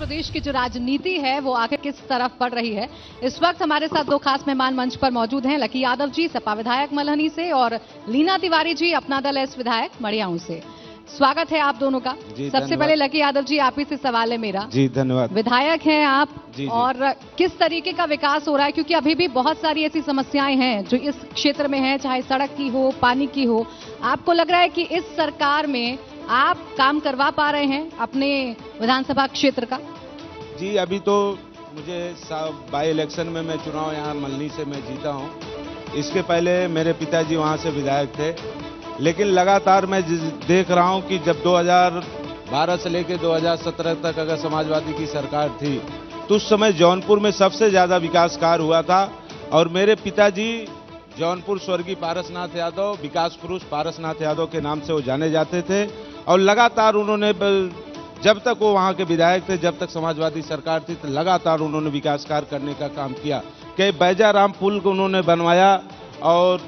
प्रदेश की जो राजनीति है वो आखिर किस तरफ बढ़ रही है। इस वक्त हमारे साथ दो खास मेहमान मंच पर मौजूद हैं। लकी यादव जी सपा विधायक मल्हनी से और लीना तिवारी जी अपना दल एस विधायक मड़ियाऊ से। स्वागत है आप दोनों का। सबसे पहले लकी यादव जी आप ही से सवाल है मेरा। जी धन्यवाद। विधायक हैं आप जी। और किस तरीके का विकास हो रहा है, क्योंकि अभी भी बहुत सारी ऐसी समस्याएं हैं जो इस क्षेत्र में है, चाहे सड़क की हो, पानी की हो। आपको लग रहा है कि इस सरकार में आप काम करवा पा रहे हैं अपने विधानसभा क्षेत्र का? जी अभी तो मुझे बाई इलेक्शन में मैं चुनाव यहाँ मल्हनी से मैं जीता हूँ। इसके पहले मेरे पिताजी वहाँ से विधायक थे, लेकिन लगातार मैं देख रहा हूँ कि जब 2012 से लेकर 2017 तक अगर समाजवादी की सरकार थी तो उस समय जौनपुर में सबसे ज्यादा विकास कार्य हुआ था। और मेरे पिताजी जौनपुर स्वर्गीय पारसनाथ यादव, विकास पुरुष पारसनाथ यादव के नाम से वो जाने जाते थे। और लगातार उन्होंने जब तक वो वहाँ के विधायक थे, जब तक समाजवादी सरकार थी, तो लगातार उन्होंने विकास कार्य करने का काम किया। कई बैजाराम पुल को उन्होंने बनवाया और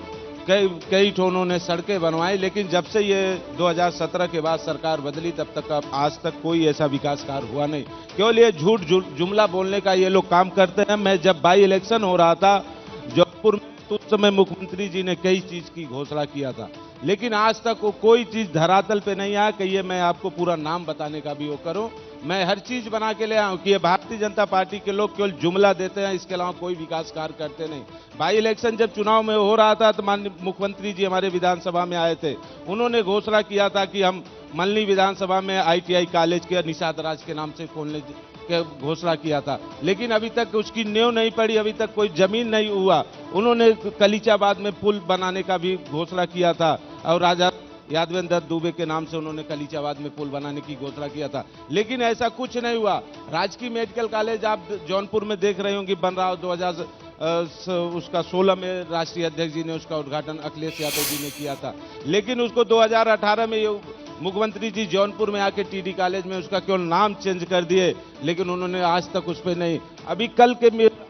कई उन्होंने सड़कें बनवाई। लेकिन जब से ये 2017 के बाद सरकार बदली तब तक आज तक कोई ऐसा विकास कार्य हुआ नहीं। केवल ये झूठ जुमला बोलने का ये लोग काम करते हैं। मैं जब बाई इलेक्शन हो रहा था जौनपुर में तो उस समय मुख्यमंत्री जी ने कई चीज की घोषणा किया था, लेकिन आज तक वो कोई चीज धरातल पे नहीं आया। कहिए मैं आपको पूरा नाम बताने का भी वो करूं, मैं हर चीज बना के ले आऊं कि ये भारतीय जनता पार्टी के लोग केवल जुमला देते हैं, इसके अलावा कोई विकास कार्य करते नहीं। बाई इलेक्शन जब चुनाव में हो रहा था तो माननीय मुख्यमंत्री जी हमारे विधानसभा में आए थे। उन्होंने घोषणा किया था कि हम मल्हनी विधानसभा में ITI कॉलेज के निषाद राज के नाम से खोलने के घोषणा किया था, लेकिन अभी तक उसकी नींव नहीं पड़ी, अभी तक कोई जमीन नहीं हुआ। उन्होंने कलीचाबाद में पुल बनाने का भी घोषणा किया था और राजा यादवेंद्र दुबे के नाम से उन्होंने कलीचाबाद में पुल बनाने की घोषणा किया था, लेकिन ऐसा कुछ नहीं हुआ। राजकीय मेडिकल कॉलेज आप जौनपुर में देख रहे होंगे बन रहा हो। 2016 में राष्ट्रीय अध्यक्ष जी ने उसका उद्घाटन अखिलेश यादव जी ने किया था, लेकिन उसको 2018 में मुख्यमंत्री जी जौनपुर में आके TD कॉलेज में उसका केवल नाम चेंज कर दिए, लेकिन उन्होंने आज तक उस पर नहीं। अभी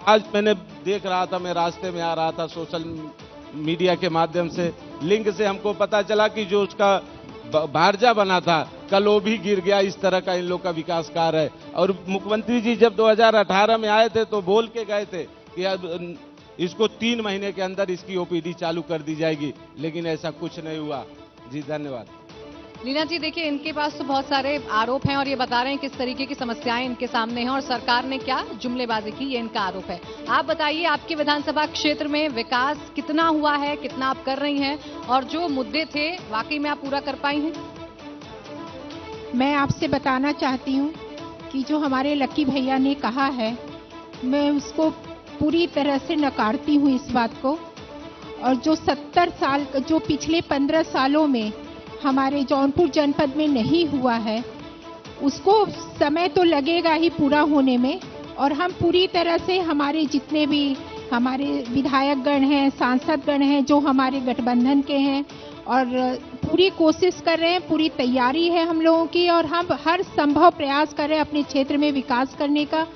आज मैंने देख रहा था, मैं रास्ते में आ रहा था, सोशल मीडिया के माध्यम से लिंक से हमको पता चला कि जो उसका भारजा बना था कल वो भी गिर गया। इस तरह का इन लोग का विकास कार्य है। और मुख्यमंत्री जी जब 2018 में आए थे तो बोल के गए थे कि अब इसको 3 महीने के अंदर इसकी OPD चालू कर दी जाएगी, लेकिन ऐसा कुछ नहीं हुआ। जी धन्यवाद। लीना जी देखिए, इनके पास तो बहुत सारे आरोप हैं और ये बता रहे हैं किस तरीके की समस्याएं इनके सामने हैं और सरकार ने क्या जुमलेबाजी की, ये इनका आरोप है। आप बताइए आपके विधानसभा क्षेत्र में विकास कितना हुआ है, कितना आप कर रही हैं और जो मुद्दे थे वाकई में आप पूरा कर पाई हैं? मैं आपसे बताना चाहती हूँ कि जो हमारे लकी भैया ने कहा है मैं उसको पूरी तरह से नकारती हूँ इस बात को। और जो 70 साल जो पिछले 15 सालों में हमारे जौनपुर जनपद में नहीं हुआ है उसको समय तो लगेगा ही पूरा होने में। और हम पूरी तरह से हमारे जितने भी हमारे विधायक गण हैं, सांसद गण हैं जो हमारे गठबंधन के हैं, और पूरी कोशिश कर रहे हैं, पूरी तैयारी है हम लोगों की और हम हर संभव प्रयास कर रहे हैं अपने क्षेत्र में विकास करने का।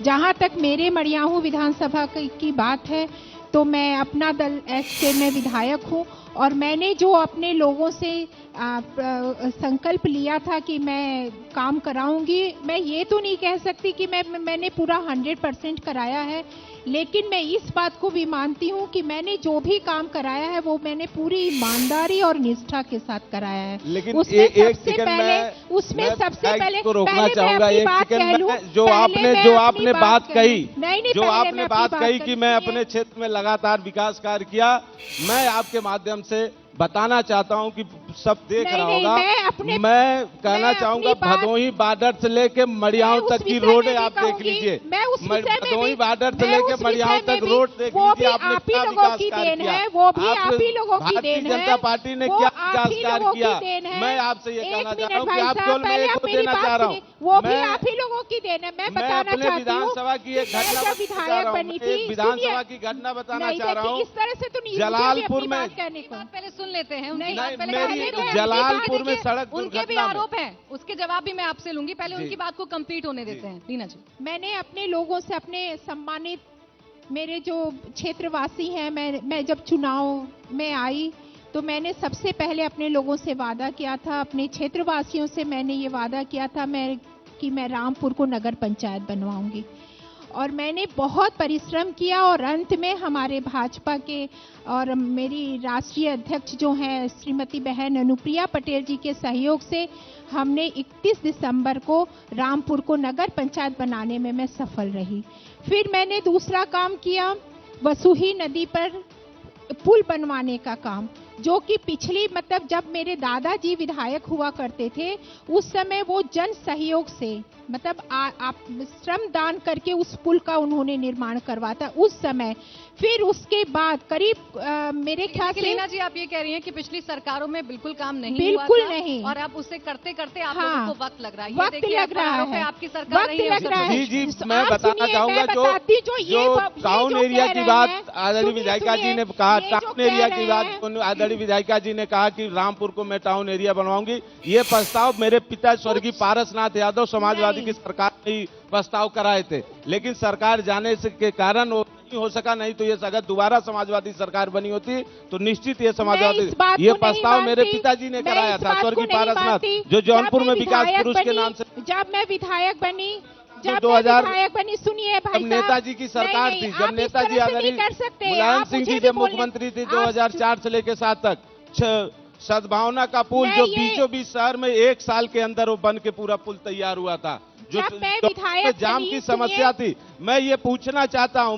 जहां तक मेरे मड़ियाऊ विधानसभा की बात है तो मैं अपना दल एस से मैं विधायक हूं और मैंने जो अपने लोगों से संकल्प लिया था कि मैं काम कराऊंगी, मैं ये तो नहीं कह सकती कि मैंने पूरा 100% कराया है, लेकिन मैं इस बात को भी मानती हूँ कि मैंने जो भी काम कराया है वो मैंने पूरी ईमानदारी और निष्ठा के साथ कराया है। लेकिन उसमें सबसे पहले तो रोकना चाहूंगा एक सेकंड। जो आपने बात कही कि मैं अपने क्षेत्र में लगातार विकास कार्य किया, मैं आपके माध्यम से बताना चाहता हूं कि सब देख रहा होगा। मैं कहना चाहूंगा भदोही बॉर्डर से लेके मड़ियाऊ तक की रोड आप देख लीजिए। भदोही बॉर्डर से लेके मड़ियाऊ तक रोड देख लीजिए। आपने क्या विकास कार्य किया, भारतीय जनता पार्टी ने क्या विकास कार्य किया। मैं आपसे ये कहना चाह रहा हूँ कि आप केवल मैं एक देना चाह रहा हूँ, वो भी आप ही लोगों की देन है। मैं बताना चाहती हूँ विधानसभा की एक घटना विधायक बनी थी, विधानसभा की घटना बताना चाह रहा हूँ। इस तरह से तो नहीं जलालपुर में पहले सुन लेते हैं। जलालपुर में सड़क उनके भी आरोप हैं, उसके जवाब भी मैं आपसे लूंगी। पहले उनकी बात को कंप्लीट होने देते हैं। लीना जी, मैंने अपने लोगों से, अपने सम्मानित मेरे जो क्षेत्रवासी हैं, मैं जब चुनाव में आई तो मैंने सबसे पहले अपने लोगों से वादा किया था, अपने क्षेत्रवासियों से मैंने ये वादा किया था, मैं कि मैं रामपुर को नगर पंचायत बनवाऊंगी। और मैंने बहुत परिश्रम किया और अंत में हमारे भाजपा के और मेरी राष्ट्रीय अध्यक्ष जो हैं श्रीमती बहन अनुप्रिया पटेल जी के सहयोग से हमने 31 दिसंबर को रामपुर को नगर पंचायत बनाने में मैं सफल रही। फिर मैंने दूसरा काम किया, वसूही नदी पर पुल बनवाने का काम, जो कि पिछली मतलब जब मेरे दादाजी विधायक हुआ करते थे उस समय वो जन सहयोग से मतलब आप श्रम दान करके उस पुल का उन्होंने निर्माण करवाता उस समय। फिर उसके बाद करीब मेरे ख्याल से लीना जी आप ये कह रही हैं कि पिछली सरकारों में बिल्कुल काम नहीं बिल्कुल हुआ था नहीं, और अब उसे करते करते आप हाँ, लोगों को वक्त लग रहा है। वक्त लग रहा है, आपकी सरकार वक्त लग रहा है। जी मैं बताना चाहूंगा जो टाउन एरिया की बात आदरणीय विधायिका जी ने कहा, टाउन एरिया की बात आदरणीय विधायिका जी ने कहा कि रामपुर को मैं टाउन एरिया बनवाऊंगी, ये प्रस्ताव मेरे पिता स्वर्गीय पारसनाथ यादव समाजवादी की सरकार ने प्रस्ताव कराए थे, लेकिन सरकार जाने के कारण वो नहीं हो सका। नहीं तो ये अगर दोबारा समाजवादी सरकार बनी होती तो निश्चित ये समाजवादी ये प्रस्ताव मेरे पिताजी ने कराया था, स्वर्गीय पारसनाथ, जो जौनपुर में विकास पुरुष के नाम से। जब मैं विधायक बनी, जब 2000 विधायक बनी, सुनिए भाई जब नेताजी की सरकार थी, जब नेताजी आदरणीय मुलायम सिंह जी जब मुख्यमंत्री थे 2004 से लेकर 7 तक, सद्भावना का पुल जो बीचों बीच शहर में 1 साल के अंदर वो बन के पूरा पुल तैयार हुआ था, जो जाम की समस्या थी। मैं ये पूछना चाहता हूं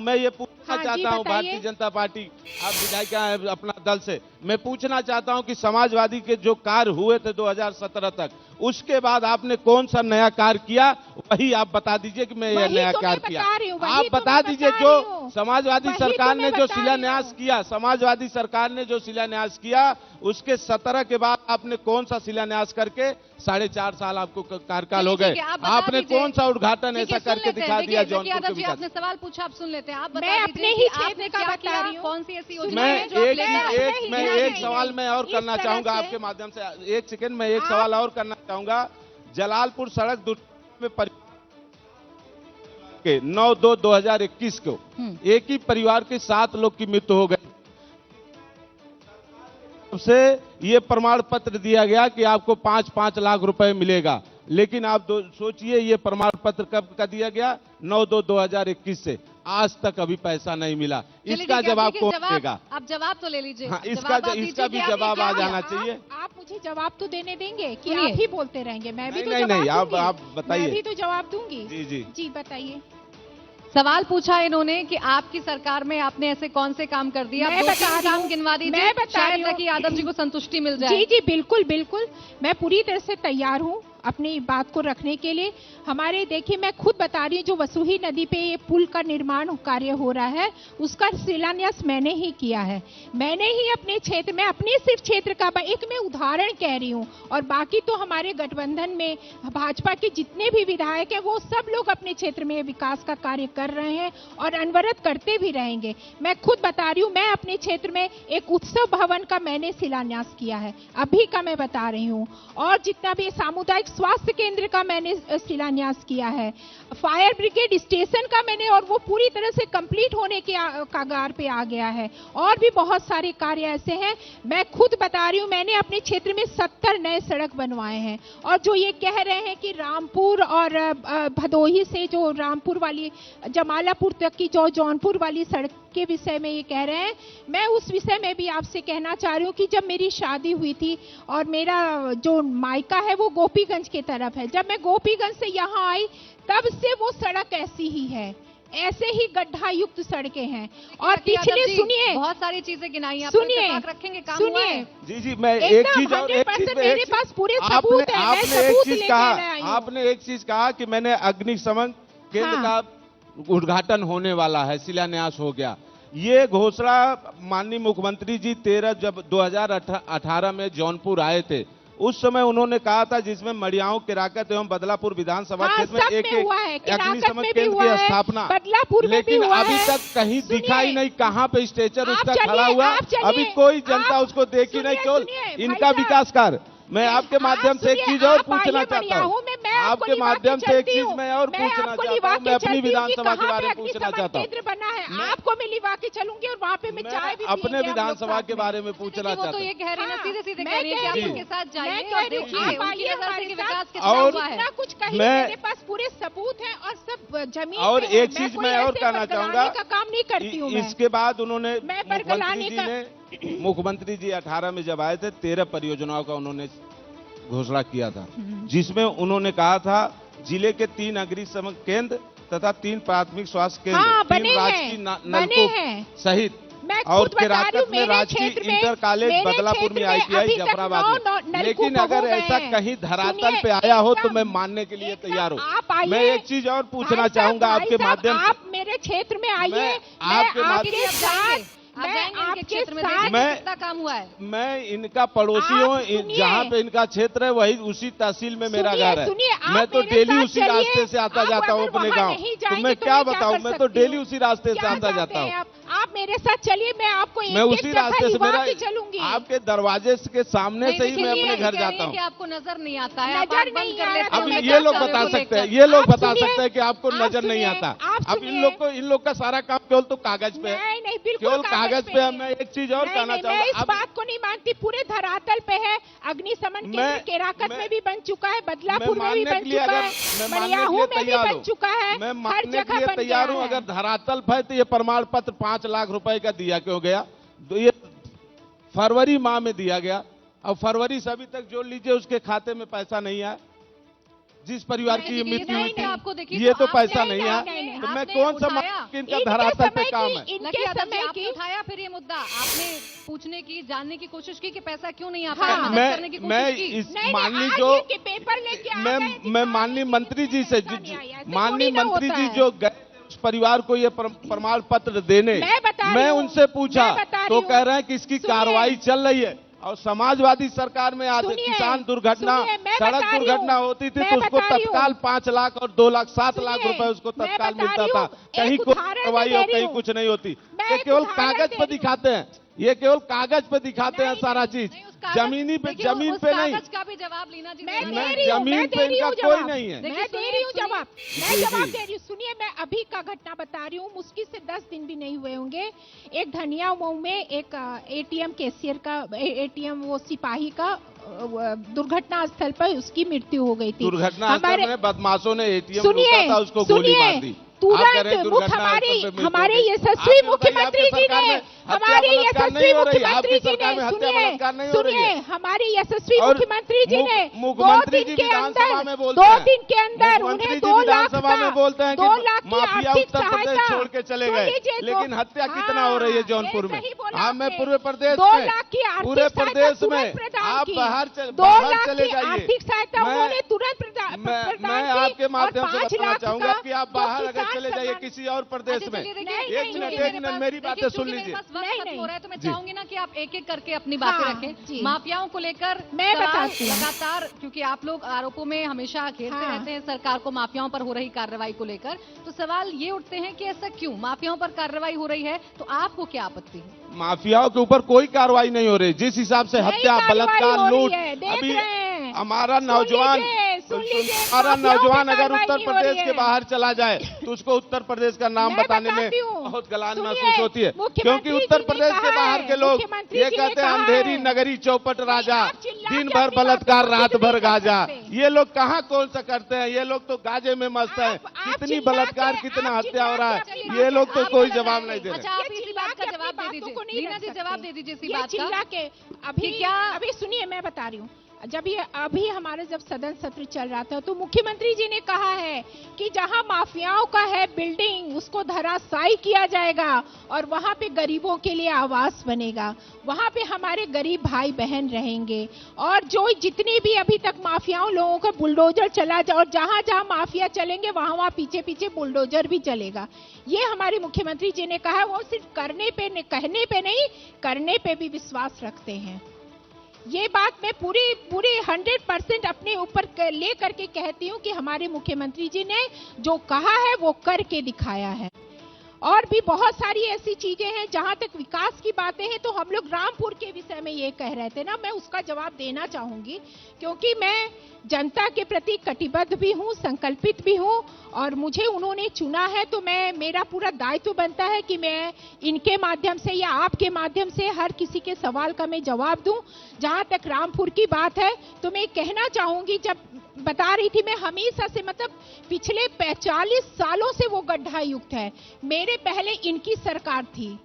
भारतीय जनता पार्टी, आप विधायिका हैं अपना दल से, मैं पूछना चाहता हूं कि समाजवादी के जो कार्य हुए थे 2017 तक, उसके बाद आपने कौन सा नया कार्य किया, वही आप बता दीजिए कि मैं ये नया कार्य किया। आप बता दीजिए जो समाजवादी सरकार ने जो शिलान्यास किया, समाजवादी सरकार ने जो शिलान्यास किया उसके 17 के बाद आपने कौन सा शिलान्यास करके 4.5 साल आपको कार्यकाल हो गए, आपने कौन सा उद्घाटन ऐसा करके दिखा दिया जौनपुर के विकास। आपने सवाल पूछा, आप सुन लेते हैं। आप मैं अपने ही क्षेत्र का बता रही हूं, कौन सी ऐसी योजना है मैं एक सवाल मैं और करना चाहूंगा आपके माध्यम से, एक सेकंड में एक सवाल और करना चाहूंगा। जलालपुर सड़क दुर्घटना में के 9/2/2021 को एक ही परिवार के 7 लोग की मृत्यु हो गई। से ये प्रमाण पत्र दिया गया कि आपको 5-5 लाख रुपए मिलेगा, लेकिन आप सोचिए ये प्रमाण पत्र कब का दिया गया, 9/2/2021 से आज तक अभी पैसा नहीं मिला। इसका जवाब कौन देगा? आप जवाब तो ले लीजिए। हाँ, इसका भी जवाब आ जाना चाहिए। आप मुझे जवाब तो देने देंगे कि आप ही बोलते रहेंगे? मैं भी नहीं, आप बताइए। मैं भी तो जवाब दूंगी। जी बताइए। सवाल पूछा इन्होंने कि आपकी सरकार में आपने ऐसे कौन से काम कर दिए, आप 2-3 काम गिनवा दीजिए, शायद तक यादव जी को संतुष्टि मिल जाए। जी बिल्कुल मैं पूरी तरह से तैयार हूँ अपनी बात को रखने के लिए। हमारे देखिए मैं खुद बता रही हूँ, जो वसूही नदी पे ये पुल का निर्माण कार्य हो रहा है उसका शिलान्यास मैंने ही किया है। मैंने ही अपने क्षेत्र में, अपने सिर्फ क्षेत्र का एक मैं उदाहरण कह रही हूँ, और बाकी तो हमारे गठबंधन में भाजपा के जितने भी विधायक हैं वो सब लोग अपने क्षेत्र में विकास का कार्य कर रहे हैं और अनवरत करते भी रहेंगे। मैं खुद बता रही हूँ, मैं अपने क्षेत्र में एक उत्सव भवन का मैंने शिलान्यास किया है, अभी का मैं बता रही हूँ, और जितना भी सामुदायिक स्वास्थ्य केंद्र का मैंने शिलान्यास किया है, फायर ब्रिगेड स्टेशन का मैंने, और वो पूरी तरह से कंप्लीट होने के कगार पे आ गया है, और भी बहुत सारे कार्य ऐसे हैं। मैं खुद बता रही हूँ, मैंने अपने क्षेत्र में 70 नए सड़क बनवाए हैं। और जो ये कह रहे हैं कि रामपुर और भदोही से जो रामपुर वाली जमालापुर तक की जो जौनपुर वाली सड़क के विषय में ये कह रहे हैं, मैं उस विषय में भी आपसे कहना चाह रही हूँ कि जब मेरी शादी हुई थी और मेरा जो मायका है वो गोपीगंज की तरफ है, जब मैं गोपीगंज से यहाँ आई तब से वो सड़क ऐसी ही है, ऐसे ही गड्ढा युक्त सड़कें हैं। और पिछले सुनिए, बहुत सारी चीजें गिनाई, सुनिए रखेंगे, काम हुआ है। जी मैं एक चीज और मेरे पास पूरे सबूत है, मैं सबूत लेकर आई हूं। आपने एक चीज कहा कि मैंने अग्निशमन केंद्र का उद्घाटन होने वाला है, शिलान्यास हो गया। ये घोषणा माननीय मुख्यमंत्री जी 2018 में जौनपुर आए थे, उस समय उन्होंने कहा था जिसमें मड़ियाओं केराकत एवं बदलापुर विधानसभा क्षेत्र में एक अग्निशमन केंद्र की स्थापना, लेकिन अभी तक कहीं दिखा ही नहीं, कहां पे स्ट्रेचर उसका खड़ा हुआ, अभी कोई जनता उसको देखी नहीं। केवल इनका विकास कार्य। मैं आपके माध्यम से एक चीज और पूछना चाहता हूँ, आपके माध्यम से एक चीज मैं और पूछना चाहता हूँ, मैं अपनी विधानसभा के बारे में पूछना चाहता हूँ। बना है, आपको मैं लिवा के चलूंगी और वहाँ पे मैं चाय भी अपने विधानसभा के बारे में पूछना चाहता हूँ। तो ये कह रही ना, सीधे सीधे कह रही है कि आप उनके साथ जाइए और देखिए उनकी नजर से कि विकास कितना हुआ है। कुछ कहीं मेरे पास पूरे सबूत हैं और सब जमीन। और एक चीज मैं और कहना चाहूंगा, काम नहीं करती हूँ। इसके बाद उन्होंने मुख्यमंत्री जी 18 में जब आए थे 13 परियोजनाओं का उन्होंने घोषणा किया था, जिसमें उन्होंने कहा था जिले के 3 अग्निशमन केंद्र तथा 3 प्राथमिक स्वास्थ्य केंद्र, 3 राजकीय नलकूप सहित और किराकत में राजकीय इंटर कॉलेज, बदलापुर में ITI, जफराबाद में। लेकिन अगर ऐसा कहीं धरातल पे आया हो तो मैं मानने के लिए तैयार हूँ। मैं एक चीज और पूछना चाहूंगा आपके माध्यम से, आप मेरे क्षेत्र में आइए, आपके माध्यम से आपके क्षेत्र में कितना काम हुआ है। मैं इनका पड़ोसी हूँ, जहाँ पे इनका क्षेत्र है वही उसी तहसील में मेरा घर है। मैं तो डेली उसी रास्ते से आता जाता हूँ अपने गांव। तो मैं क्या बताऊँ, मैं तो डेली उसी रास्ते से आता जाता हूँ। आप मेरे साथ चलिए, मैं आपको मैं उसी रास्ते से, मेरा चलूंगी आपके दरवाजे के सामने से ही मैं अपने घर जाता हूँ। आपको नजर नहीं आता है, नजर नहीं आ रहा। अब ये लोग बता सकते हैं, ये लोग बता सकते हैं कि आपको नजर नहीं आता। अब इन लोग का सारा काम केवल तो कागज पे है, केवल कागज पे है। मैं एक चीज और कहना चाहूँगा, मैं इस बात को नहीं मानती, पूरे धरातल पे है। अग्निशमन केंद्र केराकत में भी बन चुका है, बदलापुर में भी बन चुका है, मलियाहू में भी बन चुका है, मैं मानने के लिए तैयार हूँ। अगर धरातल है तो ये प्रमाण पत्र 5 लाख रुपए का दिया क्यों गया? तो ये फरवरी माह में दिया गया और फरवरी से अभी तक जोड़ लीजिए उसके खाते में पैसा नहीं आया। जिस परिवार की ये मृत्यु हुई थी ये तो पैसा नहीं है। तो मैं कौन सा इनका धरातल पे काम है? इनके समय की उठाया फिर ये मुद्दा आपने पूछने की, जानने की कोशिश की कि पैसा क्यों नहीं आता? मैं इस माननीय जो मैं माननीय मंत्री जी से, माननीय मंत्री जी जो गए उस परिवार को ये प्रमाण पत्र देने, मैं उनसे पूछा तो कह रहे हैं कि इसकी कार्रवाई चल रही है। और समाजवादी सरकार में आज किसान दुर्घटना, सड़क दुर्घटना होती थी तो उसको तत्काल 5 लाख और 2 लाख 7 लाख रुपए उसको तत्काल मिलता था। कहीं कोई कार्रवाई और कहीं कुछ नहीं होती। ये केवल कागज पे दिखाते हैं, ये केवल कागज पे दिखाते हैं सारा चीज, जमीन पे नहीं। का भी जवाब लीना जी, जमीन पे इनका कोई नहीं है। मैं दे रही हूँ जवाब, मैं जवाब दे रही हूँ। सुनिए, मैं अभी का घटना बता रही हूँ, मुश्किल से 10 दिन भी नहीं हुए होंगे। एक धनिया मऊ में एक ATM कैशियर का, ATM वो सिपाही का दुर्घटना स्थल पर उसकी मृत्यु हो गई थी। दुर्घटना स्थल में बदमाशों ने ATM लूटा था, उसको गोली मार दी। तुरंत हमारे यशस्वी मुख्यमंत्री जी ने, हमारे यशस्वी मुख्यमंत्री जी ने, सुनिए, हमारे यशस्वी मुख्यमंत्री जी ने 2 दिन के अंदर उन्हें 2 लाख की आर्थिक सहायता छोड़ के चले गए। लेकिन हत्या कितना हो रही है जौनपुर में? हाँ, मैं पूरे प्रदेश 2 लाख की पूरे प्रदेश में आप बाहर चले जाइए। आर्थिक सहायता उन्होंने तुरंत प्रदान की। मैं आपके माध्यम से बताना चाहूंगा कि आप बाहर अगर चले जाइए किसी और प्रदेश में। एक मिनट मेरी बातें सुन लीजिए। हो रहा है तो मैं चाहूंगी ना कि आप एक एक करके अपनी बातें रखें। माफियाओं को लेकर मैं बताती हूं लगातार, क्योंकि आप लोग आरोपों में हमेशा घेरते रहते हैं सरकार को माफियाओं पर हो रही कार्रवाई को लेकर, तो सवाल ये उठते हैं कि ऐसा क्यों? माफियाओं पर कार्रवाई हो रही है तो आपको क्या आपत्ति है? माफियाओं के ऊपर कोई कार्रवाई नहीं हो रही। जिस हिसाब से हत्या, बलात्कार, लूट, अभी हमारा नौजवान अगर उत्तर प्रदेश के बाहर चला जाए तो उसको उत्तर प्रदेश का नाम बताने में बहुत गलान महसूस होती है, क्योंकि उत्तर प्रदेश के बाहर के लोग ये कहते हैं अंधेरी नगरी चौपट राजा, दिन भर बलात्कार रात भर गाजा। ये लोग कहाँ कौन सा करते हैं? ये लोग तो गाजे में मस्त है। कितनी बलात्कार, कितना हत्या हो रहा है, ये लोग तो कोई जवाब नहीं दे रहे। अच्छा, आप इसी बात का जवाब दे दीजिए, लीना जी जवाब दे दीजिए इसी बात का। अभी सुनिए, मैं बता रही हूँ। जब ये अभी हमारे जब सदन सत्र चल रहा था तो मुख्यमंत्री जी ने कहा है कि जहां माफियाओं का है बिल्डिंग उसको धराशायी किया जाएगा और वहां पे गरीबों के लिए आवास बनेगा, वहां पे हमारे गरीब भाई बहन रहेंगे। और जो जितनी भी अभी तक माफियाओं लोगों का बुलडोजर चला जाए और जहां जहां माफिया चलेंगे वहां वहां पीछे पीछे बुलडोजर भी चलेगा। ये हमारे मुख्यमंत्री जी ने कहा है। वो सिर्फ कहने पे नहीं, करने पे भी विश्वास रखते हैं। ये बात मैं पूरी 100% अपने ऊपर ले करके कहती हूँ कि हमारे मुख्यमंत्री जी ने जो कहा है वो करके दिखाया है। और भी बहुत सारी ऐसी चीजें हैं। जहां तक विकास की बातें हैं, तो हम लोग रामपुर के विषय में ये कह रहे थे ना, मैं उसका जवाब देना चाहूंगी, क्योंकि मैं जनता के प्रति कटिबद्ध भी हूं, संकल्पित भी हूं, और मुझे उन्होंने चुना है, तो मेरा पूरा दायित्व बनता है कि मैं इनके माध्यम से या आपके माध्यम से हर किसी के सवाल का मैं जवाब दूं। जहां तक रामपुर की बात है, तो मैं कहना चाहूंगी, जब बता रही थी मैं, हमेशा से मतलब पिछले 45 सालों से वो गड्ढा युक्त है। मेरे पहले इनकी सरकार थी,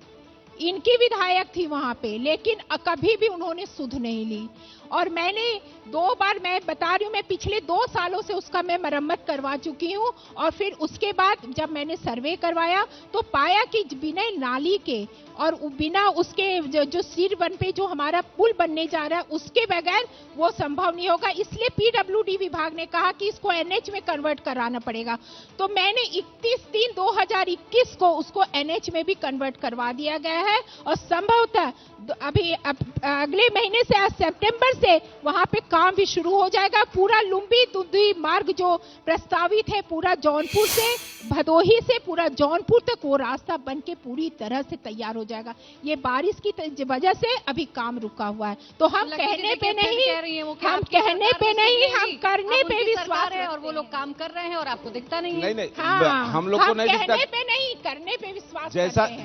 इनकी विधायक थी वहां पे, लेकिन कभी भी उन्होंने सुध नहीं ली। और मैंने 2 बार, मैं बता रही हूँ, मैं पिछले 2 सालों से उसका मैं मरम्मत करवा चुकी हूँ। और फिर उसके बाद जब मैंने सर्वे करवाया तो पाया कि बिना नाली के और बिना उसके जो सिर वन पे जो हमारा पुल बनने जा रहा है, उसके बगैर वो संभव नहीं होगा। इसलिए पीडब्ल्यूडी विभाग ने कहा कि इसको एनएच में कन्वर्ट कराना पड़ेगा। तो मैंने 31/3/2021 को उसको एनएच में भी कन्वर्ट करवा दिया गया है। और संभवतः अभी अगले महीने से, सितंबर से वहां पे काम भी शुरू हो जाएगा। पूरा लुम्बी दुंदी मार्ग जो प्रस्तावित है, पूरा जौनपुर से, भदोही से पूरा जौनपुर तक वो रास्ता बन के पूरी तरह से तैयार हो जाएगा। ये बारिश की वजह से अभी काम रुका हुआ है। तो हम कहने पे नहीं, हम कहने पे नहीं, हम करने पे विश्वास है। और वो लोग काम कर रहे हैं और आपको दिखता नहीं है। नहीं, हाँ, हम लोग को नहीं दिखता। कहने पे नहीं, करने पे विश्वास।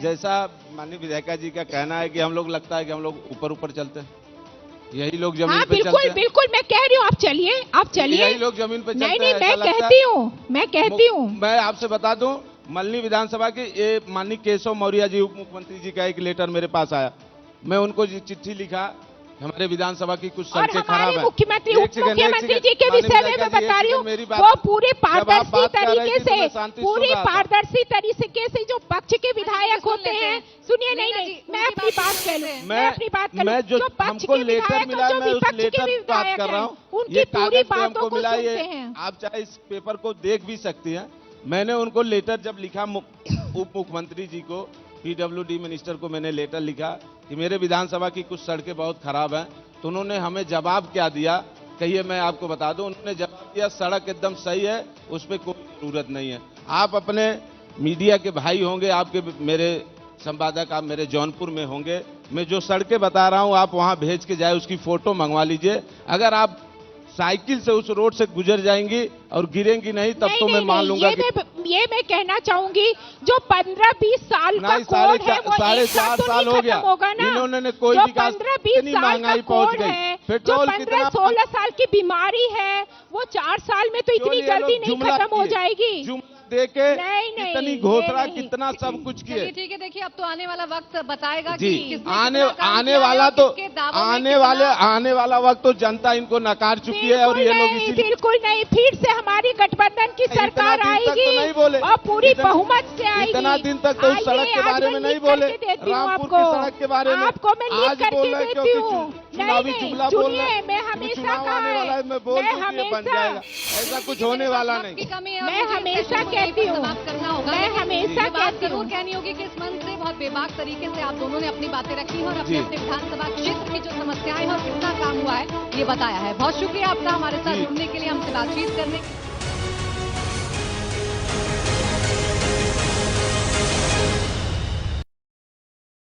जैसा माननीय विधायिका जी का कहना है कि हम लोग, लगता है कि हम लोग ऊपर ऊपर चलते हैं, यही लोग जमीन पे बिल्कुल, चलते हैं। बिल्कुल, मैं कह रही हूँ, आप चलिए, आप चलिए। यही लोग जमीन पे चलते हैं। नहीं, मैं कहती हूँ। मैं आपसे बता दूं, मल्हनी विधानसभा के ये माननीय केशव मौर्य जी, उप मुख्यमंत्री जी का एक लेटर मेरे पास आया। मैं उनको चिट्ठी लिखा, हमारे विधानसभा की कुछ सड़कें खराब है। मुख्यमंत्री, उप मुख्यमंत्री जी के विषय में मैं बता रही हूँ, वो पूरे पारदर्शी तरीके से, पूरी पारदर्शी तरीके से जो पक्ष के विधायक होते हैं, सुनिए, नहीं, मैं अपनी बात कह लूं, मैं अपनी बात कर लूं, जो पक्ष के विधायक, जो विपक्ष के विधायक हैं, उनकी पूरी बातों को सुनते हैं। आप चाहे इस पेपर को देख भी सकती हैं। मैंने उनको लेटर जब लिखा, उप मुख्यमंत्री जी को, पीडब्ल्यूडी मिनिस्टर को मैंने लेटर लिखा कि मेरे विधानसभा की कुछ सड़कें बहुत खराब हैं, तो उन्होंने हमें जवाब क्या दिया, कहिए मैं आपको बता दूं। उन्होंने जवाब दिया, सड़क एकदम सही है, उस पर कोई जरूरत नहीं है। आप अपने मीडिया के भाई होंगे, आपके मेरे संवादक, आप मेरे जौनपुर में होंगे, मैं जो सड़कें बता रहा हूं आप वहां भेज के जाए, उसकी फोटो मंगवा लीजिए। अगर आप साइकिल से उस रोड से गुजर जाएंगी और गिरेंगी नहीं, तब तो मैं मान लूंगा ये मैं कहना चाहूंगी, जो 15-20 साल का कोड है, वो 4.5 साल हो गया, इन्होंने कोई विकास, इतनी महंगाई पहुंच गई, पेट्रोल कितना, 15-16 साल की बीमारी है, वो 4 साल में तो इतनी जल्दी नहीं खत्म हो जाएगी। देखे कितनी घोषणा, कितना सब कुछ किए। ठीक है, देखिए अब तो आने वाला वक्त बताएगा जी, कि आने वाला वक्त तो जनता इनको नकार चुकी है। और ये लोग बिल्कुल नहीं, फिर से हमारी गठबंधन की सरकार आएगी, नहीं बोले, और पूरी बहुमत से आएगी। इतना दिन तक तो उस सड़क के बारे में नहीं बोले, रामपुर की सड़क के बारे में आपको मैं लिख करके देती हूँ। चुनावी जुमला बोल रहे हैं, मैं हमेशा आने वाला है, मैं बोल दूं बन जाएगा, ऐसा कुछ होने वाला नहीं। मैं हमेशा कहती हूँ, करना होगा, मैं हमेशा जरूर कहनी होगी कि इस मंच से बहुत बेबाक तरीके से आप दोनों ने अपनी बातें रखी और अपने अपने विधानसभा क्षेत्र की जो समस्याएं हैं और कितना काम हुआ है ये बताया है। बहुत शुक्रिया आपका हमारे साथ जुड़ने के लिए, हमसे बातचीत करने के लिए।